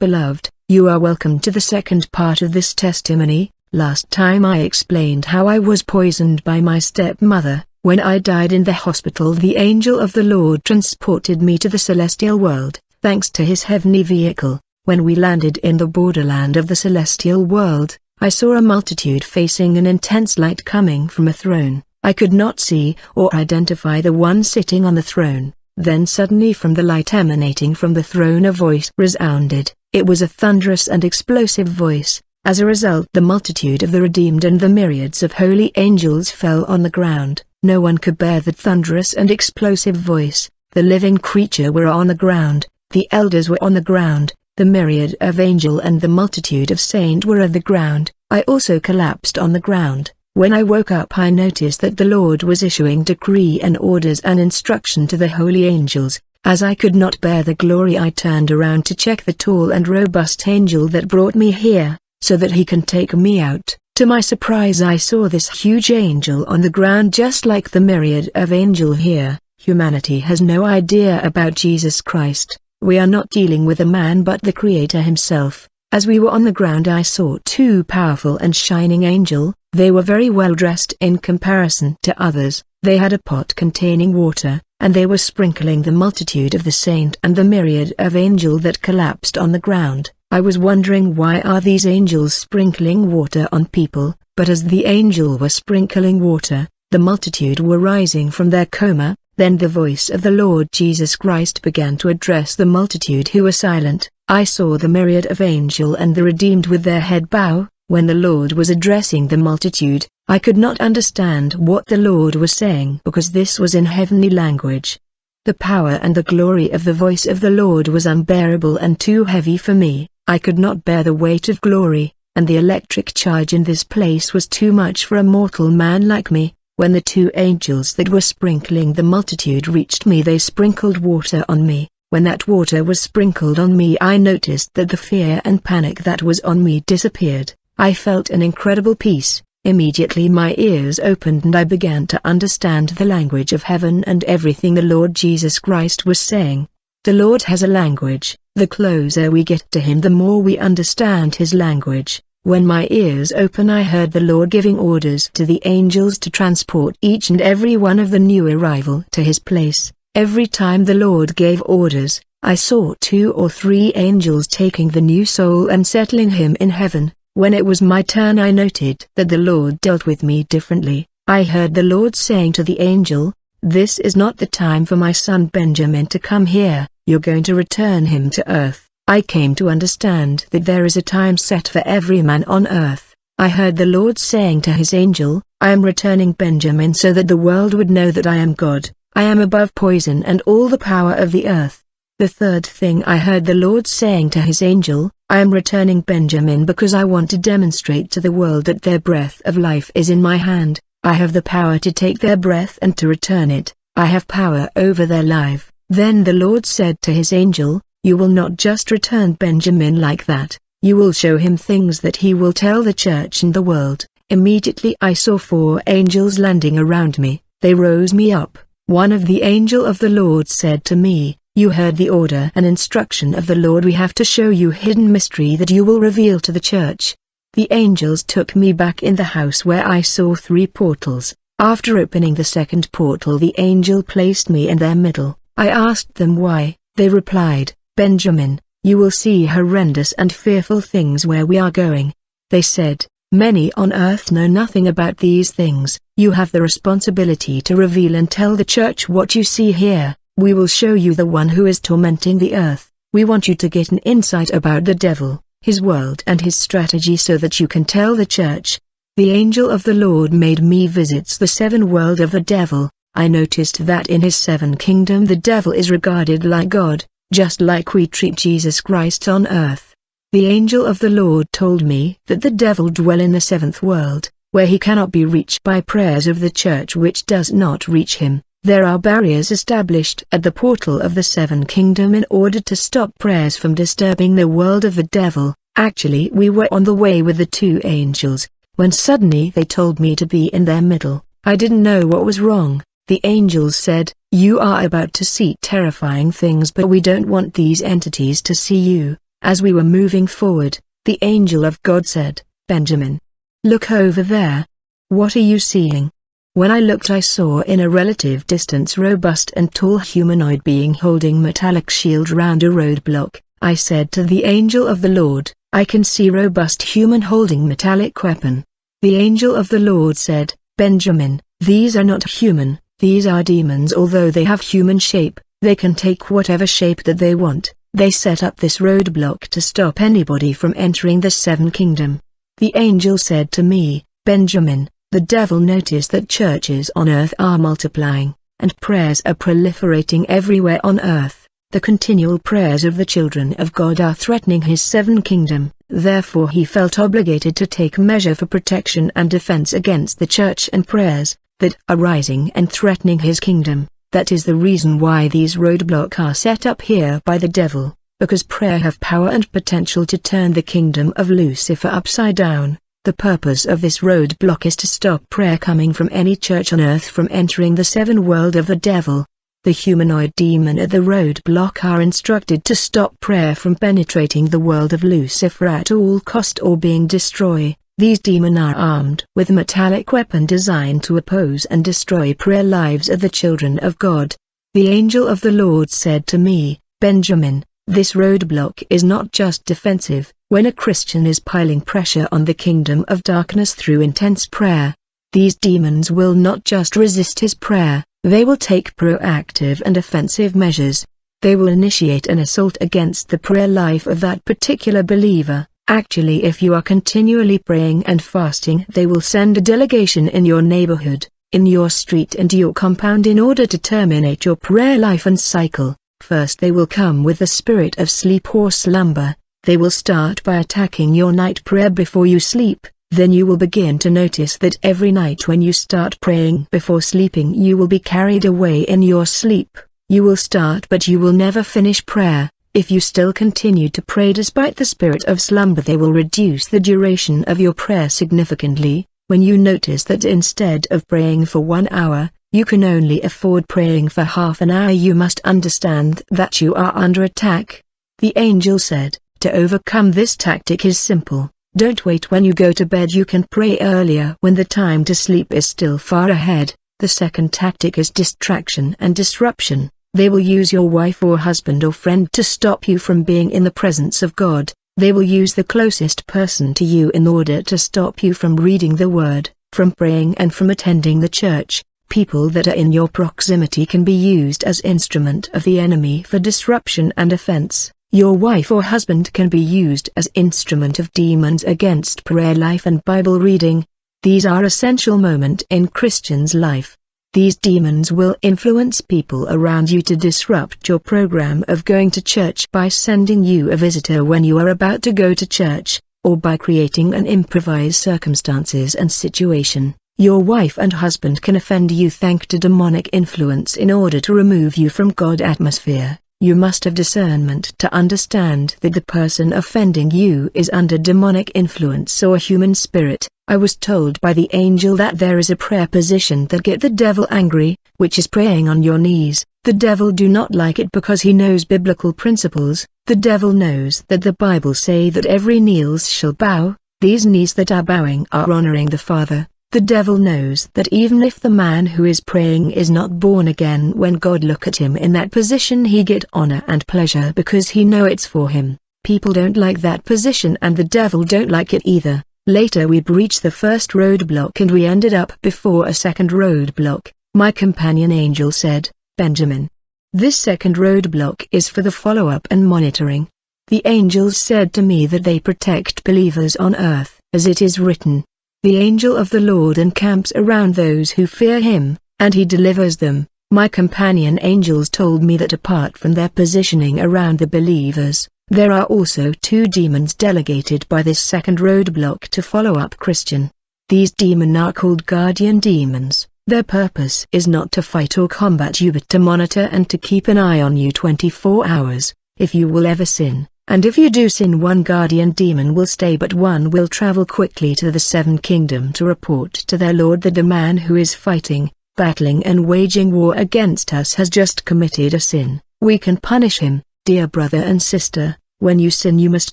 Beloved, you are welcome to the second part of this testimony. Last time I explained how I was poisoned by my stepmother. When I died in the hospital, the angel of the Lord transported me to the celestial world, thanks to his heavenly vehicle. When we landed in the borderland of the celestial world, I saw a multitude facing an intense light coming from a throne. I could not see or identify the one sitting on the throne. Then suddenly from the light emanating from the throne a voice resounded. It was a thunderous and explosive voice. As a result, the multitude of the redeemed and the myriads of holy angels fell on the ground. No one could bear the thunderous and explosive voice. The living creature were on the ground, the elders were on the ground, the myriad of angel and the multitude of saint were on the ground. I also collapsed on the ground. When I woke up, I noticed that the Lord was issuing decree and orders and instruction to the holy angels. As I could not bear the glory, I turned around to check the tall and robust angel that brought me here, so that he can take me out. To my surprise, I saw this huge angel on the ground just like the myriad of angel here. Humanity has no idea about Jesus Christ. We are not dealing with a man but the Creator himself. As we were on the ground, I saw two powerful and shining angels. They were very well dressed in comparison to others. They had a pot containing water, and they were sprinkling the multitude of the saint and the myriad of angel that collapsed on the ground. I was wondering, why are these angels sprinkling water on people? But as the angel was sprinkling water, the multitude were rising from their coma. Then the voice of the Lord Jesus Christ began to address the multitude who were silent. I saw the myriad of angel and the redeemed with their head bow. When the Lord was addressing the multitude, I could not understand what the Lord was saying because this was in heavenly language. The power and the glory of the voice of the Lord was unbearable and too heavy for me. I could not bear the weight of glory, and the electric charge in this place was too much for a mortal man like me. When the two angels that were sprinkling the multitude reached me, they sprinkled water on me. When that water was sprinkled on me, I noticed that the fear and panic that was on me disappeared. I felt an incredible peace. Immediately my ears opened and I began to understand the language of heaven and everything the Lord Jesus Christ was saying. The Lord has a language. The closer we get to him, the more we understand his language. When my ears opened, I heard the Lord giving orders to the angels to transport each and every one of the new arrival to his place. Every time the Lord gave orders, I saw 2 or 3 angels taking the new soul and settling him in heaven. When it was my turn, I noted that the Lord dealt with me differently. I heard the Lord saying to the angel, "This is not the time for my son Benjamin to come here, you're going to return him to earth." I came to understand that there is a time set for every man on earth. I heard the Lord saying to his angel, "I am returning Benjamin so that the world would know that I am God. I am above poison and all the power of the earth." The third thing I heard the Lord saying to his angel, "I am returning Benjamin because I want to demonstrate to the world that their breath of life is in my hand. I have the power to take their breath and to return it. I have power over their life." Then the Lord said to his angel, "You will not just return Benjamin like that, you will show him things that he will tell the church and the world." Immediately I saw 4 angels landing around me. They rose me up. One of the angel of the Lord said to me, "You heard the order and instruction of the Lord. We have to show you hidden mystery that you will reveal to the church." The angels took me back in the house where I saw 3 portals. After opening the second portal, the angel placed me in their middle. I asked them why. They replied, "Benjamin, you will see horrendous and fearful things where we are going." They said, "Many on earth know nothing about these things. You have the responsibility to reveal and tell the church what you see here. We will show you the one who is tormenting the earth. We want you to get an insight about the devil, his world and his strategy so that you can tell the church." The angel of the Lord made me visit the 7 world of the devil. I noticed that in his 7 kingdom the devil is regarded like God, just like we treat Jesus Christ on earth. The angel of the Lord told me that the devil dwell in the 7th world, where he cannot be reached by prayers of the church which does not reach him. There are barriers established at the portal of the 7 kingdom in order to stop prayers from disturbing the world of the devil. Actually, we were on the way with the 2 angels, when suddenly they told me to be in their middle. I didn't know what was wrong. The angels said, "You are about to see terrifying things, but we don't want these entities to see you. As we were moving forward, the angel of God said, "Benjamin, look over there. What are you seeing?" When I looked, I saw in a relative distance robust and tall humanoid being holding metallic shield round a roadblock. I said to the angel of the Lord, "I can see robust human holding metallic weapon." The angel of the Lord said, "Benjamin, these are not human, these are demons. Although they have human shape, they can take whatever shape that they want. They set up this roadblock to stop anybody from entering the seven kingdom." The angel said to me, "Benjamin, the devil noticed that churches on earth are multiplying, and prayers are proliferating everywhere on earth. The continual prayers of the children of God are threatening his seven kingdom. Therefore he felt obligated to take measure for protection and defense against the church and prayers that are rising and threatening his kingdom. That is the reason why these roadblocks are set up here by the devil, because prayer have power and potential to turn the kingdom of Lucifer upside down. The purpose of this roadblock is to stop prayer coming from any church on earth from entering the seven world of the devil. The humanoid demon at the roadblock are instructed to stop prayer from penetrating the world of Lucifer at all cost or being destroyed. These demons are armed with a metallic weapon designed to oppose and destroy prayer lives of the children of God. The angel of the Lord said to me, "Benjamin, this roadblock is not just defensive. When a Christian is piling pressure on the kingdom of darkness through intense prayer, these demons will not just resist his prayer, they will take proactive and offensive measures. They will initiate an assault against the prayer life of that particular believer. Actually, if you are continually praying and fasting, they will send a delegation in your neighborhood, in your street and your compound in order to terminate your prayer life and cycle. First they will come with the spirit of sleep or slumber. They will start by attacking your night prayer before you sleep. Then you will begin to notice that every night when you start praying before sleeping, you will be carried away in your sleep. You will start but you will never finish prayer. If you still continue to pray despite the spirit of slumber, they will reduce the duration of your prayer significantly. When you notice that instead of praying for 1 hour, you can only afford praying for half an hour, you must understand that you are under attack." The angel said, "To overcome this tactic is simple. Don't wait when you go to bed. You can pray earlier when the time to sleep is still far ahead." The second tactic is distraction and disruption. They will use your wife or husband or friend to stop you from being in the presence of God. They will use the closest person to you in order to stop you from reading the Word, from praying and from attending the church. People that are in your proximity can be used as instrument of the enemy for disruption and offense. Your wife or husband can be used as instrument of demons against prayer life and Bible reading. These are essential moments in Christian's life. These demons will influence people around you to disrupt your program of going to church by sending you a visitor when you are about to go to church, or by creating an improvised circumstances and situation. Your wife and husband can offend you thanks to demonic influence in order to remove you from God's atmosphere. You must have discernment to understand that the person offending you is under demonic influence or human spirit. I was told by the angel that there is a prayer position that get the devil angry, which is praying on your knees. The devil do not like it because he knows biblical principles. The devil knows that the Bible say that every knees shall bow. These knees that are bowing are honoring the Father. The devil knows that even if the man who is praying is not born again, when God look at him in that position, he get honor and pleasure because he know it's for him. People don't like that position and the devil don't like it either. Later we breached the first roadblock and we ended up before a second roadblock. My companion angel said, "Benjamin, this second roadblock is for the follow-up and monitoring." The angels said to me that they protect believers on earth, as it is written, "The angel of the Lord encamps around those who fear him, and he delivers them." My companion angels told me that apart from their positioning around the believers, there are also 2 demons delegated by this second roadblock to follow up Christian. These demons are called guardian demons. Their purpose is not to fight or combat you but to monitor and to keep an eye on you 24 hours. If you will ever sin, and if you do sin, one guardian demon will stay but one will travel quickly to the 7 kingdom to report to their Lord that the man who is fighting, battling and waging war against us has just committed a sin. We can punish him. Dear brother and sister, When you sin you must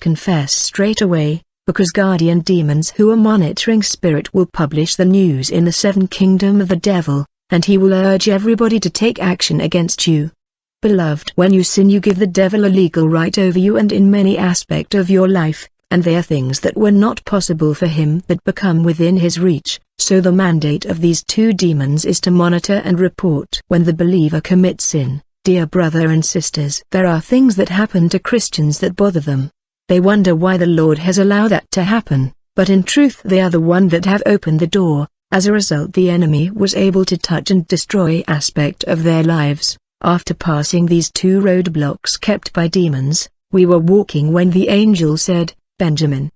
confess straight away, because guardian demons who are monitoring spirit will publish the news in the 7 kingdom of the devil, and he will urge everybody to take action against you. Beloved, when you sin you give the devil a legal right over you and in many aspects of your life, and they are things that were not possible for him that become within his reach. So the mandate of these 2 demons is to monitor and report when the believer commits sin. Dear brother and sisters, there are things that happen to Christians that bother them. They wonder why the Lord has allowed that to happen, but in truth they are the one that have opened the door. As a result the enemy was able to touch and destroy aspect of their lives. After passing these 2 roadblocks kept by demons, we were walking when the angel said, "Benjamin,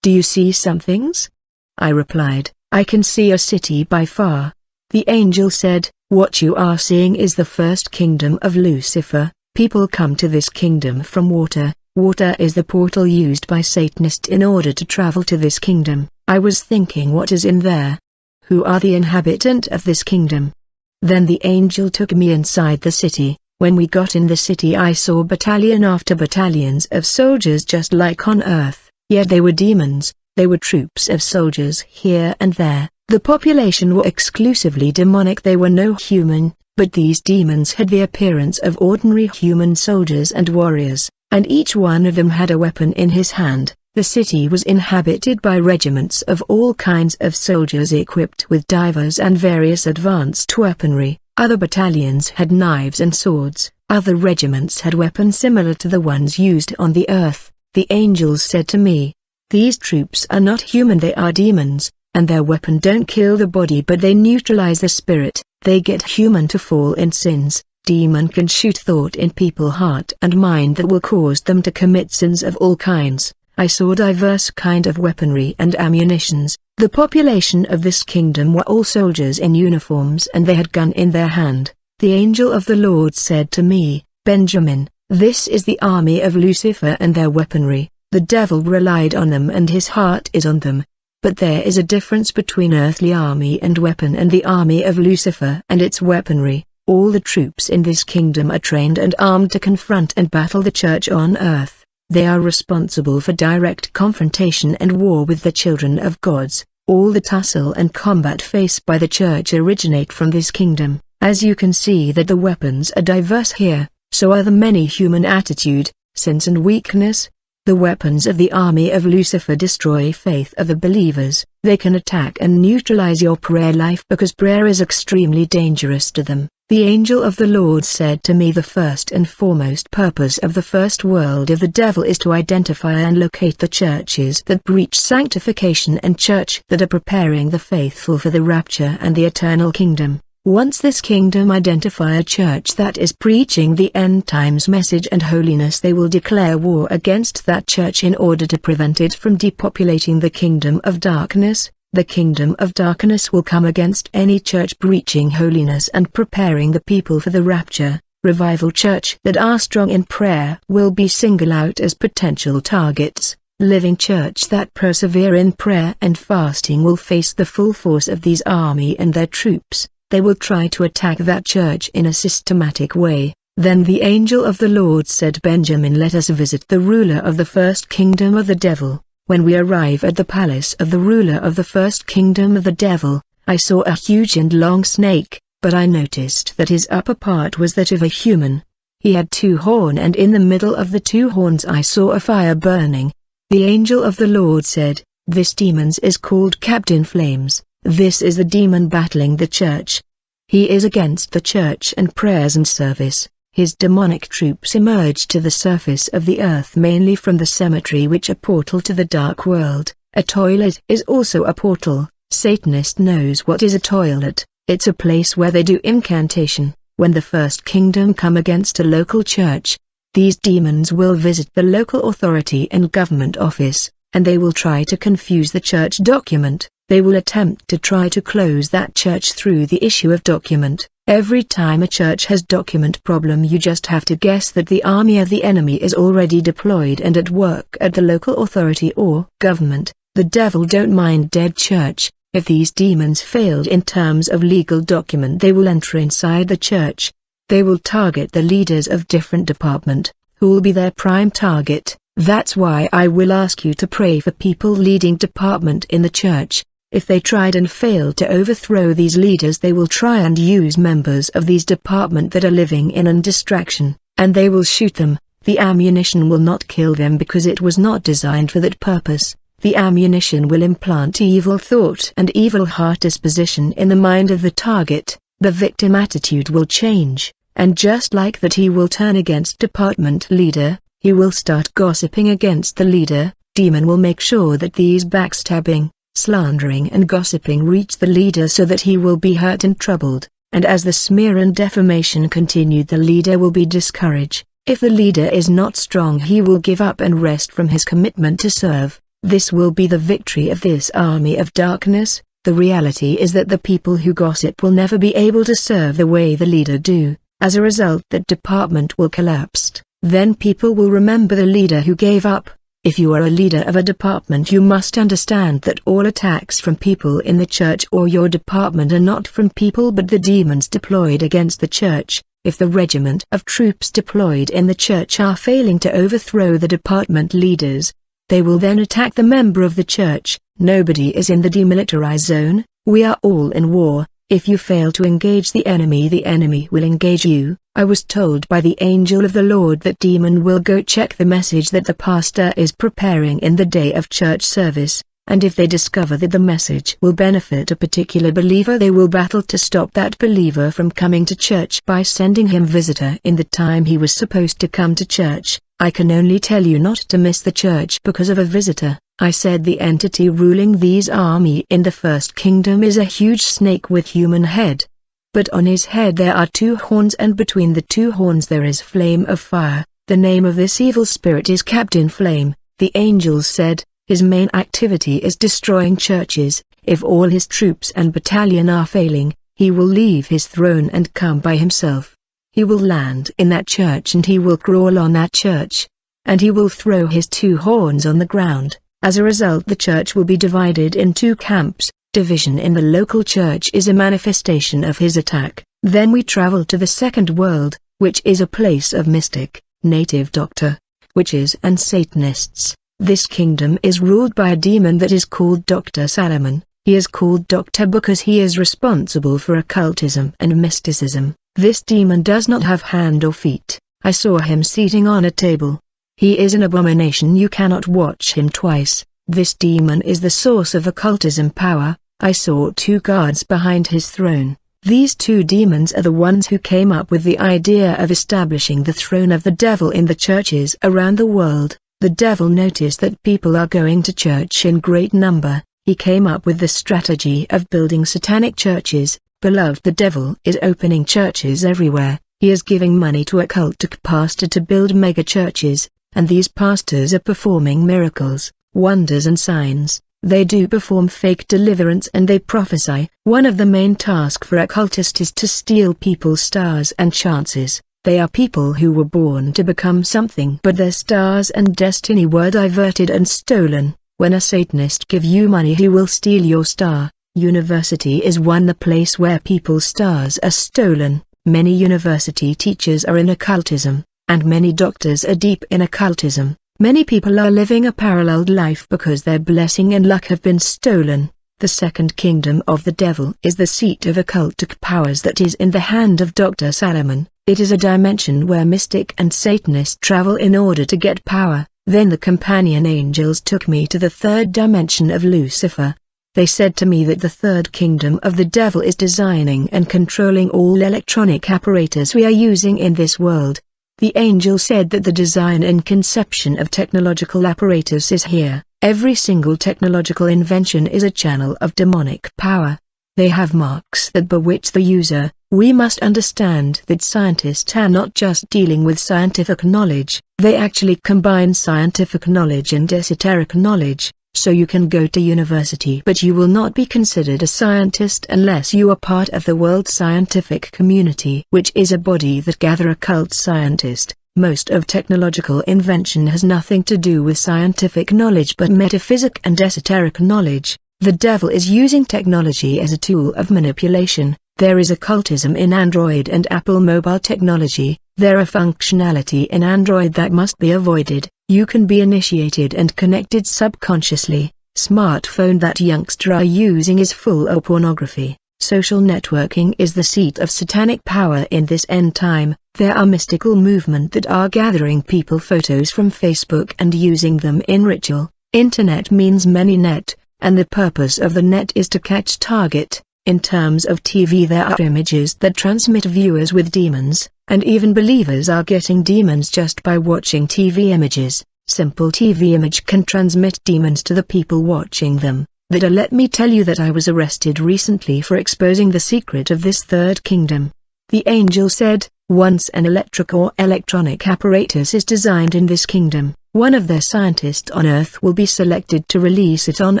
do you see some things?" I replied, "I can see a city by far." The angel said, "What you are seeing is the first kingdom of Lucifer. People come to this kingdom from water. Water is the portal used by Satanists in order to travel to this kingdom." I was thinking, what is in there? Who are the inhabitant of this kingdom? Then the angel took me inside the city. When we got in the city I saw battalion after battalions of soldiers just like on earth, yet they were demons. They were troops of soldiers here and there. The population were exclusively demonic. They were no human, but these demons had the appearance of ordinary human soldiers and warriors, and each one of them had a weapon in his hand. The city was inhabited by regiments of all kinds of soldiers equipped with divers and various advanced weaponry. Other battalions had knives and swords. Other regiments had weapons similar to the ones used on the earth. The angels said to me, "These troops are not human, they are demons, and their weapon don't kill the body but they neutralize the spirit. They get human to fall in sins. Demon can shoot thought in people's heart and mind that will cause them to commit sins of all kinds." I saw diverse kind of weaponry and ammunitions. The population of this kingdom were all soldiers in uniforms and they had gun in their hand. The angel of the Lord said to me, "Benjamin, this is the army of Lucifer and their weaponry. The devil relied on them and his heart is on them. But there is a difference between earthly army and weapon and the army of Lucifer and its weaponry. All the troops in this kingdom are trained and armed to confront and battle the church on earth. They are responsible for direct confrontation and war with the children of gods. All the tussle and combat faced by the church originate from this kingdom. As you can see that the weapons are diverse here, so are the many human attitude, sins and weakness. The weapons of the army of Lucifer destroy faith of the believers. They can attack and neutralize your prayer life because prayer is extremely dangerous to them. The angel of the Lord said to me, "The first and foremost purpose of the first world of the devil is to identify and locate the churches that breach sanctification and church that are preparing the faithful for the rapture and the eternal kingdom. Once this kingdom identify a church that is preaching the end times message and holiness, they will declare war against that church in order to prevent it from depopulating the kingdom of darkness. The kingdom of darkness will come against any church preaching holiness and preparing the people for the rapture. Revival church that are strong in prayer will be singled out as potential targets. Living church that persevere in prayer and fasting will face the full force of these army and their troops. They will try to attack that church in a systematic way." Then the angel of the Lord said, "Benjamin, let us visit the ruler of the first kingdom of the devil." When we arrive at the palace of the ruler of the first kingdom of the devil, I saw a huge and long snake, but I noticed that his upper part was that of a human. He had 2 horns and in the middle of the 2 horns I saw a fire burning. The angel of the Lord said, "This demon is called Captain Flames. This is the demon battling the church. He is against the church and prayers and service. His demonic troops emerged to the surface of the earth mainly from the cemetery, which a portal to the dark world. A toilet is also a portal. Satanist knows what is a toilet. It's a place where they do incantation. When the first kingdom come against a local church, these demons will visit the local authority and government office, and they will try to confuse the church document. They will attempt to try to close that church through the issue of document. Every time a church has document problem, you just have to guess that the army of the enemy is already deployed and at work at the local authority or government. The devil don't mind dead church. If these demons failed in terms of legal document, they will enter inside the church. They will target the leaders of different department, who will be their prime target. That's why I will ask you to pray for people leading department in the church. If they tried and failed to overthrow these leaders, they will try and use members of these department that are living in distraction, and they will shoot them. The ammunition will not kill them because it was not designed for that purpose. The ammunition will implant evil thought and evil heart disposition in the mind of the target. The victim attitude will change, and just like that he will turn against department leader, he will start gossiping against the leader. Demon will make sure that these backstabbing, slandering and gossiping reach the leader so that he will be hurt and troubled, and as the smear and defamation continue, the leader will be discouraged. If the leader is not strong, he will give up and rest from his commitment to serve. This will be the victory of this army of darkness. The reality is that the people who gossip will never be able to serve the way the leader do. As a result, that department will collapse. Then people will remember the leader who gave up. If you are a leader of a department, you must understand that all attacks from people in the church or your department are not from people but the demons deployed against the church. If the regiment of troops deployed in the church are failing to overthrow the department leaders, they will then attack the member of the church. Nobody is in the demilitarized zone. We are all in war. If you fail to engage the enemy will engage you. I was told by the angel of the Lord that demon will go check the message that the pastor is preparing in the day of church service, and if they discover that the message will benefit a particular believer, they will battle to stop that believer from coming to church by sending him visitor in the time he was supposed to come to church. I can only tell you not to miss the church because of a visitor. I said the entity ruling these army in the first kingdom is a huge snake with human head. But on his head there are 2 horns, and between the 2 horns there is flame of fire. The name of this evil spirit is Captain Flame. The angels said, his main activity is destroying churches. If all his troops and battalion are failing, he will leave his throne and come by himself. He will land in that church and he will crawl on that church. And he will throw his 2 horns on the ground. As a result, the church will be divided in 2 camps. Division in the local church is a manifestation of his attack. Then we travel to the second world, which is a place of mystic, native doctor, witches and Satanists. This kingdom is ruled by a demon that is called Dr. Salomon. He is called Doctor because he is responsible for occultism and mysticism. This demon does not have hand or feet. I saw him sitting on a table. He is an abomination. You cannot watch him twice. This demon is the source of occultism power. I saw 2 guards behind his throne. These 2 demons are the ones who came up with the idea of establishing the throne of the devil in the churches around the world. The devil noticed that people are going to church in great number. He came up with the strategy of building satanic churches. Beloved, the devil is opening churches everywhere. He is giving money to occultic pastor to build mega churches, and these pastors are performing miracles, wonders and signs. They do perform fake deliverance and they prophesy. One of the main tasks for occultists is to steal people's stars and chances. They are people who were born to become something, but their stars and destiny were diverted and stolen. When a Satanist give you money, he will steal your star. University is the place where people's stars are stolen. Many university teachers are in occultism, and many doctors are deep in occultism. Many people are living a paralleled life because their blessing and luck have been stolen. The second kingdom of the devil is the seat of occultic powers that is in the hand of Dr. Salomon. It is a dimension where mystic and Satanists travel in order to get power. Then the companion angels took me to the 3rd dimension of Lucifer. They said to me that the 3rd kingdom of the devil is designing and controlling all electronic apparatus we are using in this world. The angel said that the design and conception of technological apparatus is here. Every single technological invention is a channel of demonic power. They have marks that bewitch the user. We must understand that scientists are not just dealing with scientific knowledge, they actually combine scientific knowledge and esoteric knowledge. So you can go to university but you will not be considered a scientist unless you are part of the world scientific community, which is a body that gather occult scientists. Most of technological invention has nothing to do with scientific knowledge but metaphysic and esoteric knowledge. The devil is using technology as a tool of manipulation. There is occultism in Android and Apple mobile technology. There are functionality in Android that must be avoided. You can be initiated and connected subconsciously. Smartphone that youngster are using is full of pornography. Social networking is the seat of satanic power in this end time. There are mystical movement that are gathering people photos from Facebook and using them in ritual. Internet means many net, and the purpose of the net is to catch target. In terms of TV, there are images that transmit viewers with demons, and even believers are getting demons just by watching TV images. Simple TV image can transmit demons to the people watching them. Let me tell you that I was arrested recently for exposing the secret of this third kingdom. The angel said, once an electric or electronic apparatus is designed in this kingdom, one of their scientists on earth will be selected to release it on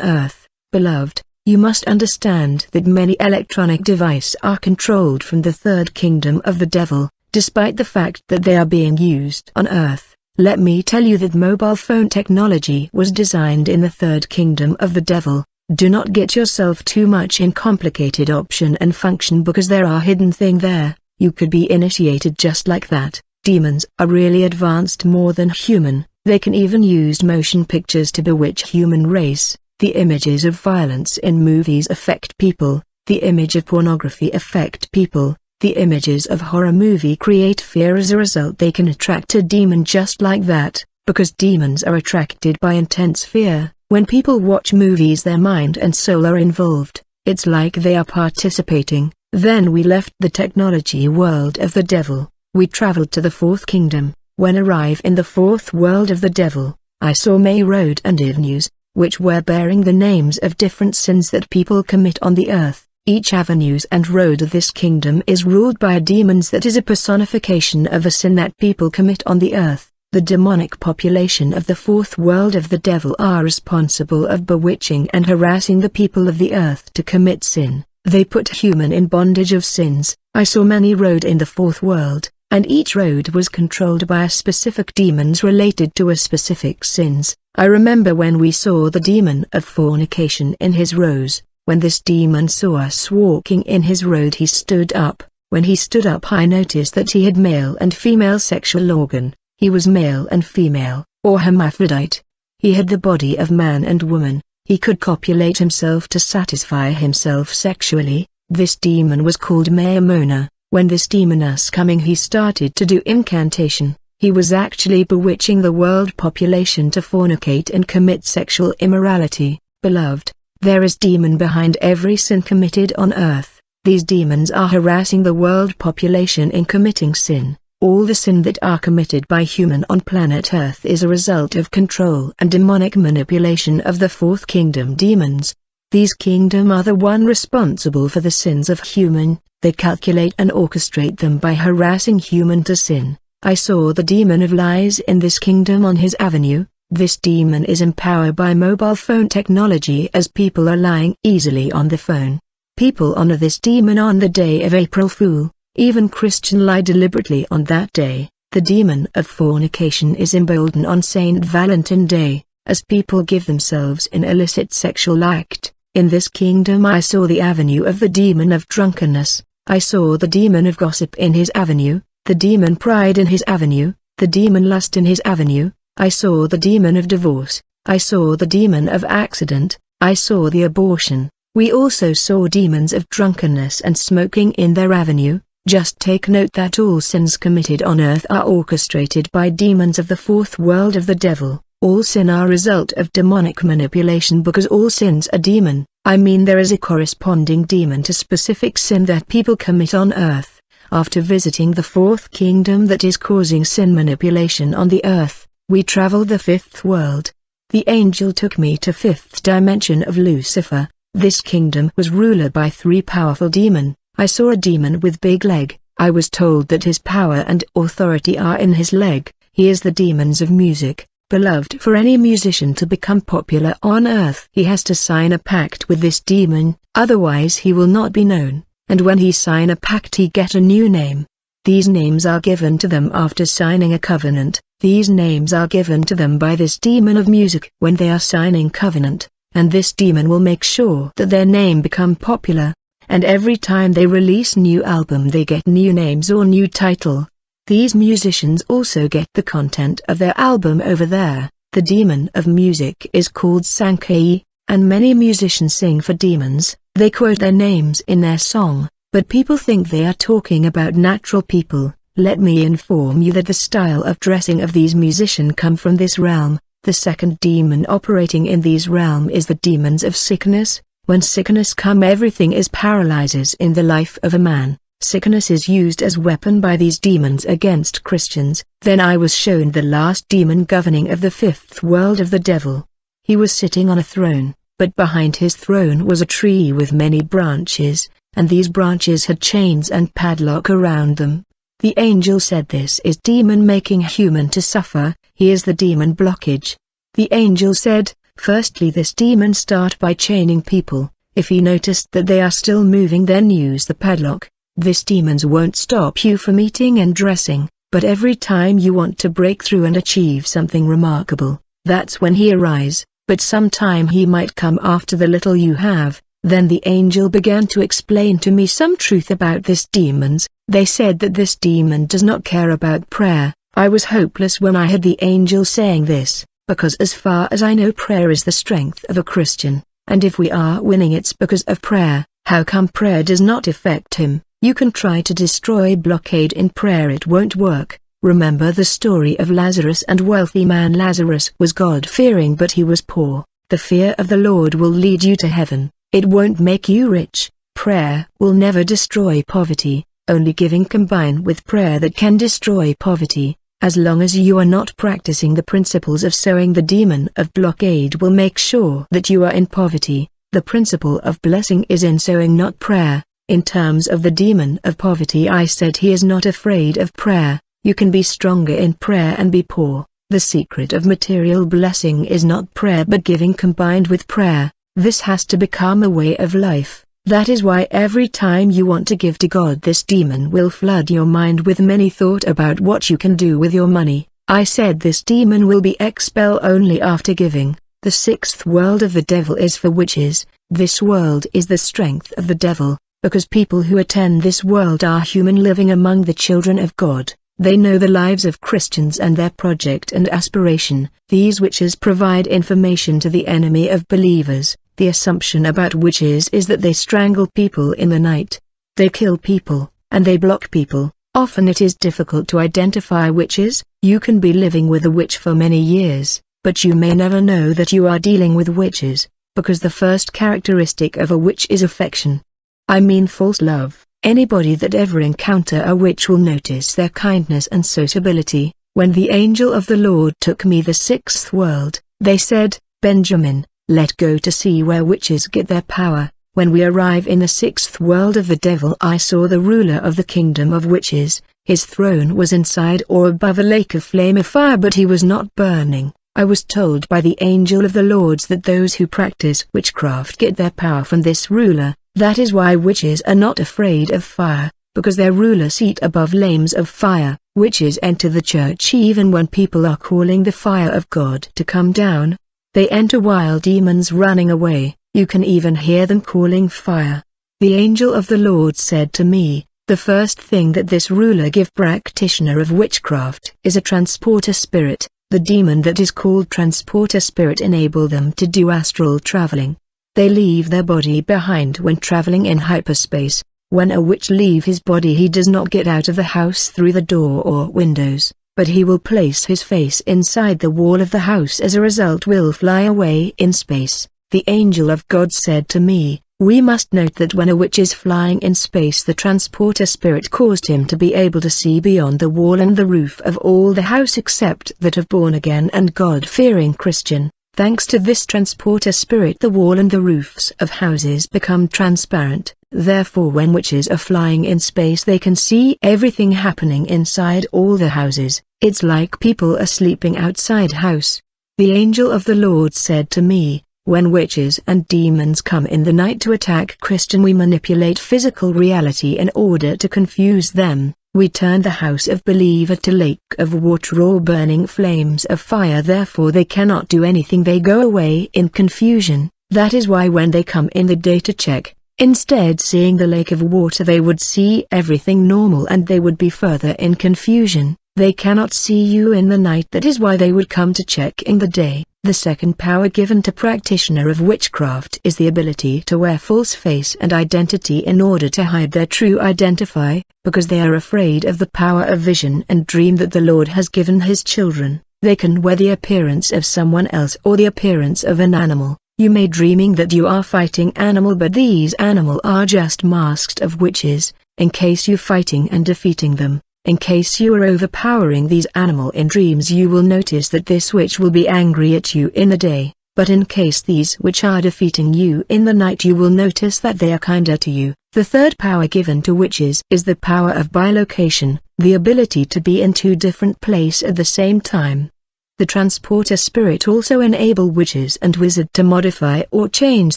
earth. Beloved, you must understand that many electronic devices are controlled from the third kingdom of the devil, despite the fact that they are being used on earth. Let me tell you that mobile phone technology was designed in the third kingdom of the devil. Do not get yourself too much in complicated option and function, because there are hidden thing there. You could be initiated just like that. Demons are really advanced, more than human. They can even use motion pictures to bewitch human race. The images of violence in movies affect people. The image of pornography affect people. The images of horror movie create fear. As a result, they can attract a demon just like that, because demons are attracted by intense fear. When people watch movies, their mind and soul are involved. It's like they are participating. Then we left the technology world of the devil. We traveled to the fourth kingdom. When arrive in the fourth world of the devil, I saw May Road and avenues, which were bearing the names of different sins that people commit on the earth. Each avenues and road of this kingdom is ruled by a demons that is a personification of a sin that people commit on the earth. The demonic population of the fourth world of the devil are responsible of bewitching and harassing the people of the earth to commit sin. They put human in bondage of sins. I saw many road in the fourth world, and each road was controlled by a specific demons related to a specific sins. I remember when we saw the demon of fornication in his rows. When this demon saw us walking in his road, he stood up. When he stood up, I noticed that he had male and female sexual organ. He was male and female, or hermaphrodite. He had the body of man and woman. He could copulate himself to satisfy himself sexually. This demon was called Maimona. When this demon was coming, he started to do incantation. He was actually bewitching the world population to fornicate and commit sexual immorality. Beloved, there is demon behind every sin committed on earth. These demons are harassing the world population in committing sin. All the sin that are committed by human on planet Earth is a result of control and demonic manipulation of the fourth kingdom demons. These kingdom are the one responsible for the sins of human. They calculate and orchestrate them by harassing human to sin. I saw the demon of lies in this kingdom on his avenue. This demon is empowered by mobile phone technology, as people are lying easily on the phone. People honor this demon on the day of April Fool. Even Christian lie deliberately on that day. The demon of fornication is emboldened on Saint Valentine Day, as people give themselves in illicit sexual act. In this kingdom I saw the avenue of the demon of drunkenness. I saw the demon of gossip in his avenue, the demon pride in his avenue, the demon lust in his avenue. I saw the demon of divorce. I saw the demon of accident. I saw the abortion. We also saw demons of drunkenness and smoking in their avenue. Just take note that all sins committed on earth are orchestrated by demons of the fourth world of the devil. All sin are a result of demonic manipulation, because all sins are demon. I mean, there is a corresponding demon to specific sin that people commit on earth. After visiting the fourth kingdom that is causing sin manipulation on the earth, we traveled the fifth world. The angel took me to fifth dimension of Lucifer. This kingdom was ruled by three powerful demons. I saw a demon with big leg. I was told that his power and authority are in his leg. He is the demons of music. Beloved, for any musician to become popular on earth, he has to sign a pact with this demon, otherwise he will not be known. And when he sign a pact, he get a new name. These names are given to them after signing a covenant. These names are given to them by this demon of music when they are signing covenant, and this demon will make sure that their name become popular. And every time they release new album, they get new names or new title. These musicians also get the content of their album over there. The demon of music is called Sankei, and many musicians sing for demons. They quote their names in their song, but people think they are talking about natural people. Let me inform you that the style of dressing of these musicians come from this realm. The second demon operating in these realm is the demons of sickness. When sickness come, everything is paralyzes in the life of a man. Sickness is used as weapon by these demons against Christians. Then I was shown the last demon governing of the fifth world of the devil. He was sitting on a throne, but behind his throne was a tree with many branches, and these branches had chains and padlock around them. The angel said, "This is demon making human to suffer, he is the demon blockage." The angel said, "Firstly, this demon start by chaining people. If he noticed that they are still moving, then use the padlock. This demons won't stop you from eating and dressing, but every time you want to break through and achieve something remarkable, that's when he arise, but sometime he might come after the little you have." Then the angel began to explain to me some truth about this demons. They said that this demon does not care about prayer. I was hopeless when I heard the angel saying this, because as far as I know, prayer is the strength of a Christian, and if we are winning, it's because of prayer. How come prayer does not affect him? You can try to destroy blockade in prayer, it won't work. Remember the story of Lazarus and wealthy man. Lazarus was God-fearing, but he was poor. The fear of the Lord will lead you to heaven. It won't make you rich. Prayer will never destroy poverty. Only giving combined with prayer that can destroy poverty. As long as you are not practicing the principles of sowing, the demon of blockade will make sure that you are in poverty. The principle of blessing is in sowing, not prayer. In terms of the demon of poverty, I said he is not afraid of prayer. You can be stronger in prayer and be poor. The secret of material blessing is not prayer but giving combined with prayer. This has to become a way of life. That is why every time you want to give to God, this demon will flood your mind with many thought about what you can do with your money. I said this demon will be expelled only after giving. The sixth world of the devil is for witches. This world is the strength of the devil, because people who attend this world are human living among the children of God. They know the lives of Christians and their project and aspiration. These witches provide information to the enemy of believers. The assumption about witches is that they strangle people in the night. They kill people, and they block people. Often it is difficult to identify witches. You can be living with a witch for many years, but you may never know that you are dealing with witches, because the first characteristic of a witch is affection. I mean false love. Anybody that ever encounter a witch will notice their kindness and sociability. When the angel of the Lord took me the sixth world, they said, "Benjamin, let go to see where witches get their power." When we arrive in the sixth world of the devil, I saw the ruler of the kingdom of witches. His throne was inside or above a lake of flame of fire, but he was not burning. I was told by the angel of the Lord that those who practice witchcraft get their power from this ruler. That is why witches are not afraid of fire, because their ruler seat above flames of fire. Witches enter the church even when people are calling the fire of God to come down. They enter while demons running away. You can even hear them calling fire. The angel of the Lord said to me, "The first thing that this ruler give practitioner of witchcraft is a transporter spirit. The demon that is called transporter spirit enable them to do astral traveling. They leave their body behind when traveling in hyperspace. When a witch leave his body, he does not get out of the house through the door or windows, but he will place his face inside the wall of the house. As a result, will fly away in space." The angel of God said to me, "We must note that when a witch is flying in space, the transporter spirit caused him to be able to see beyond the wall and the roof of all the house except that of born-again and God-fearing Christian. Thanks to this transporter spirit, the wall and the roofs of houses become transparent. Therefore when witches are flying in space, they can see everything happening inside all the houses. It's like people are sleeping outside house." The angel of the Lord said to me, "When witches and demons come in the night to attack Christian, we manipulate physical reality in order to confuse them. We turn the house of believer to lake of water or burning flames of fire. Therefore they cannot do anything. They go away in confusion. That is why when they come in the day to check, Instead, seeing the lake of water, they would see everything normal and they would be further in confusion. They cannot see you in the night. That is why they would come to check in the day. The second power given to practitioner of witchcraft is the ability to wear false face and identity in order to hide their true identity, because they are afraid of the power of vision and dream that the Lord has given his children. They can wear the appearance of someone else or the appearance of an animal. You may dreaming that you are fighting animal, but these animal are just masks of witches, in case you fighting and defeating them. In case you are overpowering these animal in dreams, you will notice that this witch will be angry at you in the day, but in case these which are defeating you in the night, you will notice that they are kinder to you. The third power given to witches is the power of bilocation, the ability to be in two different places at the same time. The transporter spirit also enable witches and wizards to modify or change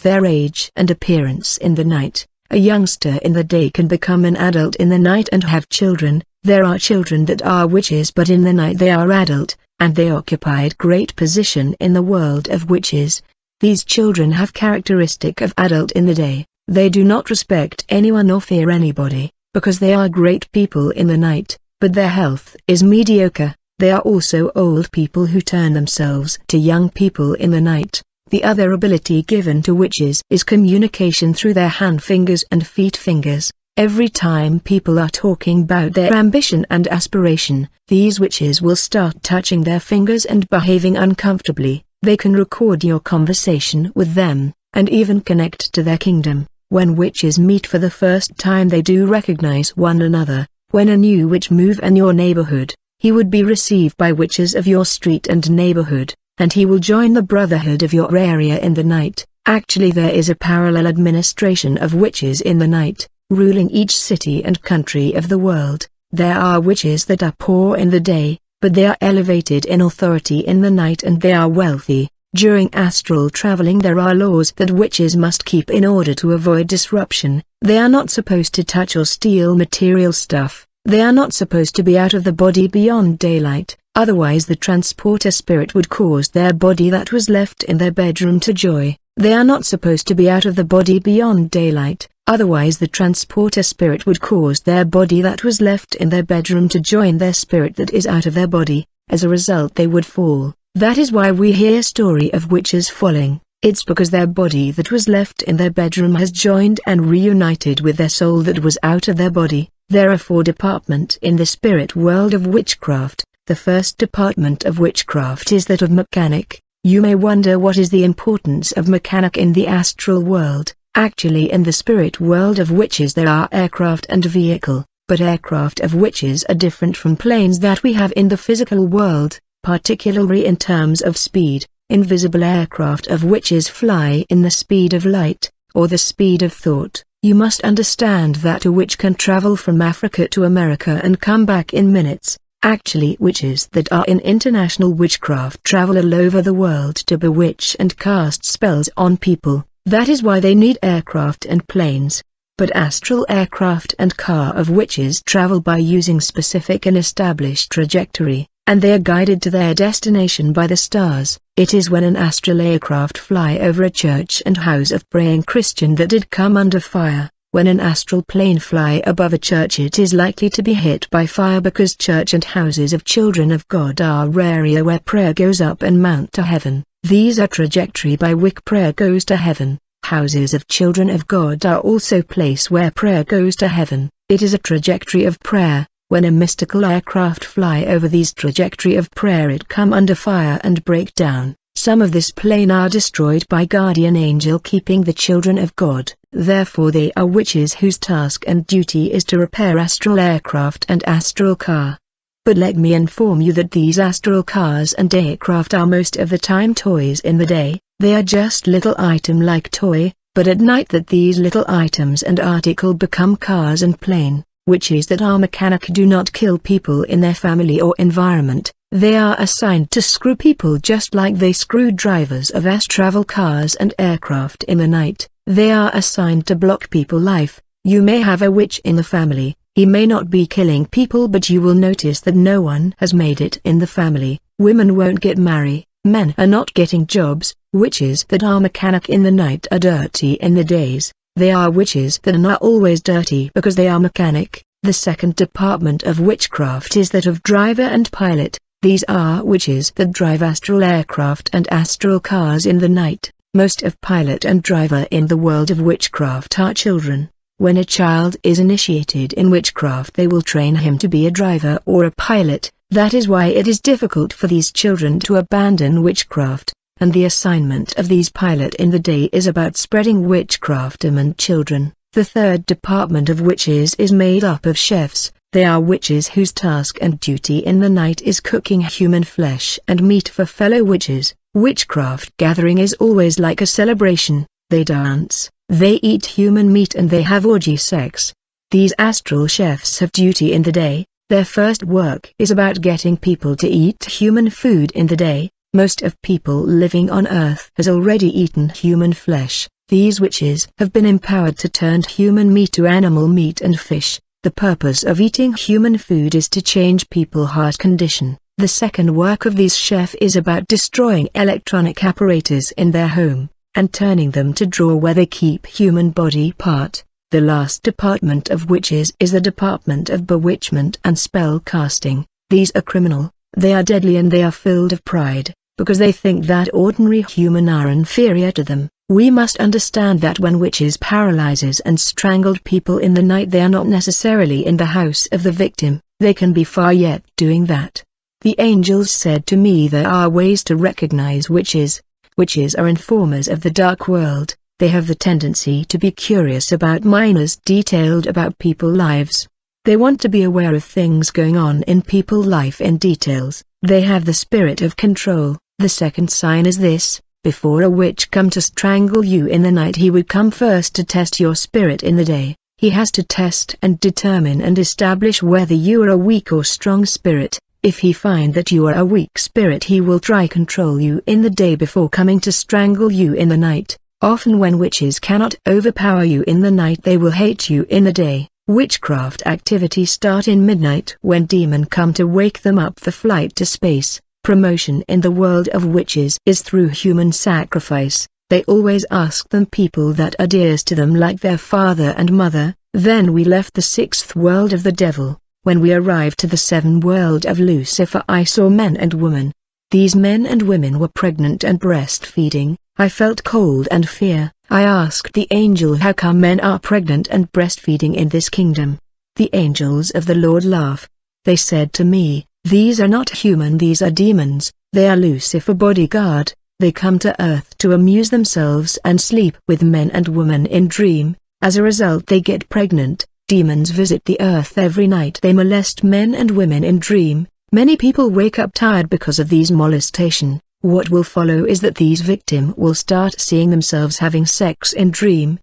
their age and appearance in the night. A youngster in the day can become an adult in the night and have children. There are children that are witches, but in the night they are adult, and they occupied great position in the world of witches. These children have characteristic of adult in the day. They do not respect anyone or fear anybody, because they are great people in the night, but their health is mediocre. They are also old people who turn themselves to young people in the night. The other ability given to witches is communication through their hand fingers and feet fingers. Every time people are talking about their ambition and aspiration, these witches will start touching their fingers and behaving uncomfortably. They can record your conversation with them, and even connect to their kingdom. When witches meet for the first time, they do recognize one another. When a new witch move in your neighborhood, he would be received by witches of your street and neighborhood, and he will join the brotherhood of your area in the night. Actually, there is a parallel administration of witches in the night, ruling each city and country of the world. There are witches that are poor in the day, but they are elevated in authority in the night, and they are wealthy. During astral traveling, there are laws that witches must keep in order to avoid disruption. They are not supposed to touch or steal material stuff. They are not supposed to be out of the body beyond daylight, otherwise the transporter spirit would cause their body that was left in their bedroom to joy. They are not supposed to be out of the body beyond daylight, otherwise the transporter spirit would cause their body that was left in their bedroom to join their spirit that is out of their body. As a result, they would fall. That is why we hear story of witches falling. It's because their body that was left in their bedroom has joined and reunited with their soul that was out of their body. There are 4 departments in the spirit world of witchcraft. The first department of witchcraft is that of mechanic. You may wonder what is the importance of mechanic in the astral world. Actually, in the spirit world of witches there are aircraft and vehicle, but aircraft of witches are different from planes that we have in the physical world, particularly in terms of speed. Invisible aircraft of witches fly in the speed of light, or the speed of thought. You must understand that a witch can travel from Africa to America and come back in minutes. Actually, witches that are in international witchcraft travel all over the world to bewitch and cast spells on people. That is why they need aircraft and planes. But astral aircraft and car of witches travel by using specific and established trajectory, and they are guided to their destination by the stars. It is when an astral aircraft fly over a church and house of praying Christian that it come under fire. When an astral plane fly above a church, it is likely to be hit by fire, because church and houses of children of God are area where prayer goes up and mount to heaven. These are trajectory by which prayer goes to heaven. Houses of children of God are also place where prayer goes to heaven. It is a trajectory of prayer. When a mystical aircraft fly over these trajectory of prayer, it come under fire and break down. Some of this plane are destroyed by guardian angel keeping the children of God. Therefore they are witches whose task and duty is to repair astral aircraft and astral car. But let me inform you that these astral cars and aircraft are most of the time toys. In the day, they are just little item like toy, but at night that these little items and article become cars and plane. Witches that are mechanic do not kill people in their family or environment. They are assigned to screw people just like they screw drivers of travel cars and aircraft in the night. They are assigned to block people life. You may have a witch in the family. He may not be killing people, but you will notice that no one has made it in the family. Women won't get married. Men are not getting jobs. Witches that are mechanic in the night are dirty in the days. They are witches that are not always dirty because they are mechanic. The second department of witchcraft is that of driver and pilot. These are witches that drive astral aircraft and astral cars in the night. Most of pilot and driver in the world of witchcraft are children. When a child is initiated in witchcraft, they will train him to be a driver or a pilot. That is why it is difficult for these children to abandon witchcraft, and the assignment of these pilot in the day is about spreading witchcraft among children. The third department of witches is made up of chefs. They are witches whose task and duty in the night is cooking human flesh and meat for fellow witches. Witchcraft gathering is always like a celebration. They dance, they eat human meat, and they have orgy sex. These astral chefs have duty in the day. Their first work is about getting people to eat human food in the day. Most of people living on Earth has already eaten human flesh. These witches have been empowered to turn human meat to animal meat and fish. The purpose of eating human food is to change people's heart condition. The second work of these chefs is about destroying electronic apparatus in their home, and turning them to drawer where they keep human body part. The last department of witches is the department of bewitchment and spell casting. These are criminal, they are deadly, and they are filled of pride, because they think that ordinary human are inferior to them. We must understand that when witches paralyzes and strangled people in the night, they are not necessarily in the house of the victim. They can be far yet doing that. The angels said to me, there are ways to recognize witches. Witches are informers of the dark world. They have the tendency to be curious about minors, detailed about people's lives. They want to be aware of things going on in people's life in details. They have the spirit of control. The second sign is this: before a witch come to strangle you in the night, he would come first to test your spirit in the day. He has to test and determine and establish whether you are a weak or strong spirit. If he find that you are a weak spirit, he will try control you in the day before coming to strangle you in the night. Often when witches cannot overpower you in the night, they will hate you in the day. Witchcraft activities start in midnight when demons come to wake them up for flight to space. Promotion in the world of witches is through human sacrifice. They always ask them people that are dear to them, like their father and mother. Then we left the sixth world of the devil. When we arrived to the seventh world of Lucifer, I saw men and women. These men and women were pregnant and breastfeeding. I felt cold and fear. I asked the angel, how come men are pregnant and breastfeeding in this kingdom? The angels of the Lord laughed. They said to me, these are not human, these are demons. They are Lucifer bodyguard. They come to earth to amuse themselves and sleep with men and women in dream. As a result, they get pregnant. Demons visit the earth every night. They molest men and women in dream. Many people wake up tired because of these molestation. What will follow is that these victims will start seeing themselves having sex in dream.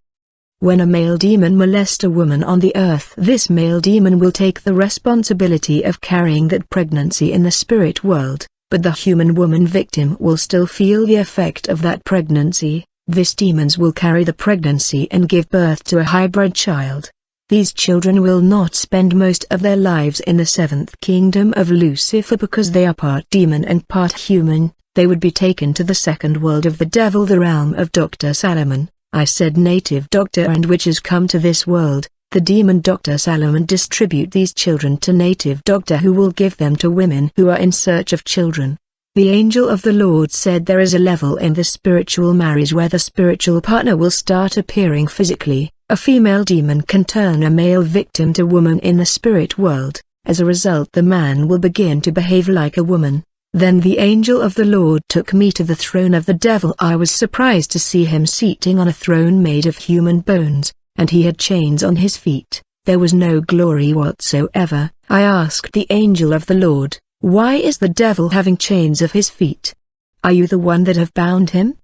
When a male demon molests a woman on the earth, this male demon will take the responsibility of carrying that pregnancy in the spirit world, but the human woman victim will still feel the effect of that pregnancy. These demons will carry the pregnancy and give birth to a hybrid child. These children will not spend most of their lives in the seventh kingdom of Lucifer because they are part demon and part human. They would be taken to the second world of the devil, the realm of Dr. Salomon. I said native doctor and witches come to this world. The demon Dr. Salomon distribute these children to native doctor, who will give them to women who are in search of children. The angel of the Lord said there is a level in the spiritual marriage where the spiritual partner will start appearing physically. A female demon can turn a male victim to woman in the spirit world. As a result, the man will begin to behave like a woman. Then the angel of the Lord took me to the throne of the devil. I was surprised to see him sitting on a throne made of human bones, and he had chains on his feet. There was no glory whatsoever. I asked the angel of the Lord, why is the devil having chains of his feet? Are you the one that have bound him?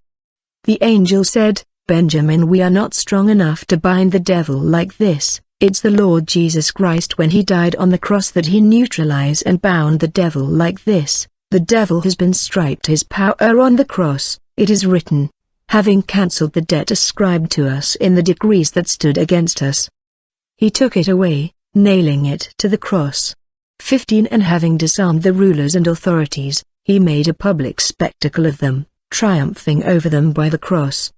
The angel said, Benjamin, we are not strong enough to bind the devil like this. It's the Lord Jesus Christ when he died on the cross that he neutralized and bound the devil like this. The devil has been stripped his power on the cross. It is written, having cancelled the debt ascribed to us in the decrees that stood against us. He took it away, nailing it to the cross. 15 And having disarmed the rulers and authorities, he made a public spectacle of them, triumphing over them by the cross.